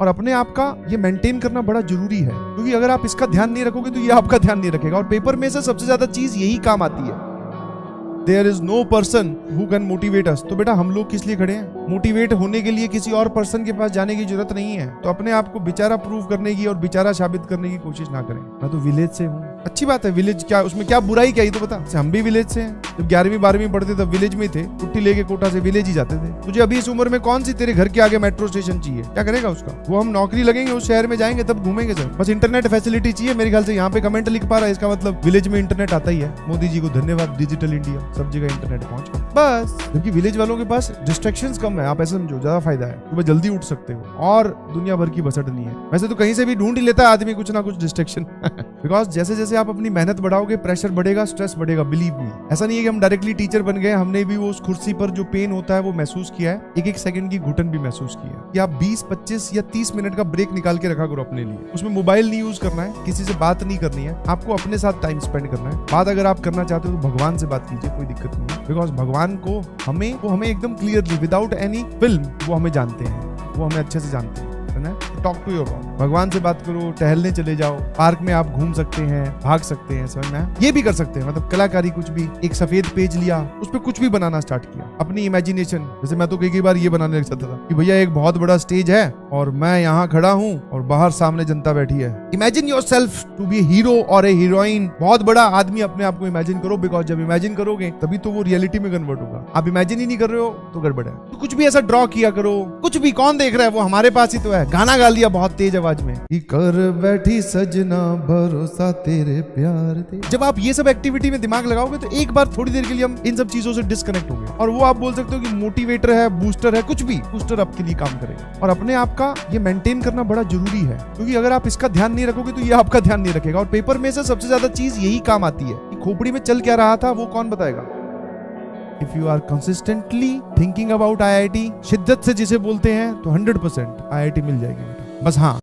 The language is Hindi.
और अपने आप का ये मेंटेन करना बड़ा जरूरी है, क्योंकि अगर आप इसका ध्यान नहीं रखोगे तो ये आपका ध्यान नहीं रखेगा। और पेपर में से सबसे ज्यादा चीज यही काम आती है। There is no person who can motivate us। तो बेटा हम लोग किस लिए खड़े हैं? मोटिवेट होने के लिए किसी और पर्सन के पास जाने की जरूरत नहीं है। तो अपने आप को बेचारा प्रूव करने की और बेचारा साबित करने की कोशिश ना करें। मैं तो विलेज से हूँ, अच्छी बात है। विलेज क्या, उसमें क्या बुराई क्या, ही तो बता। हम भी विलेज से हैं। जब 11वीं 12वीं पढ़ते तब विलेज में थे, छुट्टी लेके कोटा से विलेज ही जाते थे। तुझे अभी इस उम्र में कौन सी तेरे घर के आगे मेट्रो स्टेशन चाहिए? क्या करेगा उसका? वो हम नौकरी लगेंगे, उस शहर में जाएंगे तब घूमेंगे सर। बस इंटरनेट फैसिलिटी चाहिए। मेरे ख्याल से यहाँ पे कमेंट लिख पा रहा है, इसका मतलब विलेज में इंटरनेट आता ही है। मोदी जी को धन्यवाद, डिजिटल इंडिया, सब जगह इंटरनेट पहुंच गया बस। जबकि विलेज वालों के पास डिस्ट्रैक्शंस कम है। आप ऐसा समझो, ज्यादा फायदा है। सुबह जल्दी उठ सकते हो और दुनिया भर की बसट नहीं है। वैसे तो कहीं से भी ढूंढ ही लेता है आदमी कुछ ना कुछ डिस्ट्रैक्शन। बिकॉज जैसे जैसे आप अपनी मेहनत बढ़ाओगे, प्रेशर बढ़ेगा, स्ट्रेस बढ़ेगा। बिलीव मी, ऐसा नहीं है कि हम डायरेक्टली टीचर बन गए। हमने भी वो उस कुर्सी पर जो पेन होता है वो महसूस किया है। एक एक सेकंड की घुटन भी महसूस की है। कि आप 20, 25 या 30 मिनट का ब्रेक निकाल के रखा करो अपने लिए। उसमें मोबाइल नहीं यूज करना है, किसी से बात नहीं करनी है, आपको अपने साथ टाइम स्पेंड करना है। बात अगर आप करना चाहते हो तो भगवान से बात कीजिए, कोई दिक्कत नहीं है। बिकॉज भगवान को वो हमें एकदम क्लियरली, विदाउट एनी फिल्म, वो हमें जानते हैं, वो हमें अच्छे से जानते हैं। टॉक टू योर गॉड, भगवान से बात करो, टहलने चले जाओ, पार्क में आप घूम सकते हैं, भाग सकते हैं, समझ में? ये भी कर सकते हैं, मतलब कलाकारी कुछ भी। एक सफेद पेज लिया, उस पर कुछ भी बनाना स्टार्ट किया, अपनी इमेजिनेशन। जैसे मैं तो कई बार ये बनाने लग जाता था कि भैया एक बहुत बड़ा स्टेज है और मैं यहाँ खड़ा हूँ और बाहर सामने जनता बैठी है। Imagine yourself to be hero और ए हीरोइन। बहुत बड़ा आदमी अपने आप को इमेजिन करो, बिकॉज जब इमेजिन करोगे तभी तो वो रियलिटी में कन्वर्ट होगा। आप इमेजिन ही नहीं कर रहे हो तो गड़बड़ है। तो कुछ भी ऐसा ड्रॉ किया करो, कुछ भी। कौन देख रहा है? वो हमारे पास ही तो है। गाना गा लिया बहुत तेज आवाज में, कर बैठी सजना भरोसा तेरे प्यार दे। जब आप ये सब एक्टिविटी में दिमाग लगाओगे तो एक बार थोड़ी देर के लिए हम इन सब चीजों से डिस्कनेक्ट होंगे। और वो आप बोल सकते हो कि मोटिवेटर है, बूस्टर है, कुछ भी। बूस्टर आपके लिए काम करेगा। और अपने आप का ये मेंटेन करना बड़ा जरूरी है, क्योंकि अगर आप इसका ध्यान नहीं रखोगे तो ये आपका ध्यान नहीं रखेगा। और पेपर में से सबसे ज्यादा चीज यही काम आती है कि खोपड़ी में चल क्या रहा था वो कौन बताएगा। If you are consistently thinking about IIT, शिद्दत से जिसे बोलते हैं, तो 100% IIT मिल जाएगी बेटा। बस हाँ,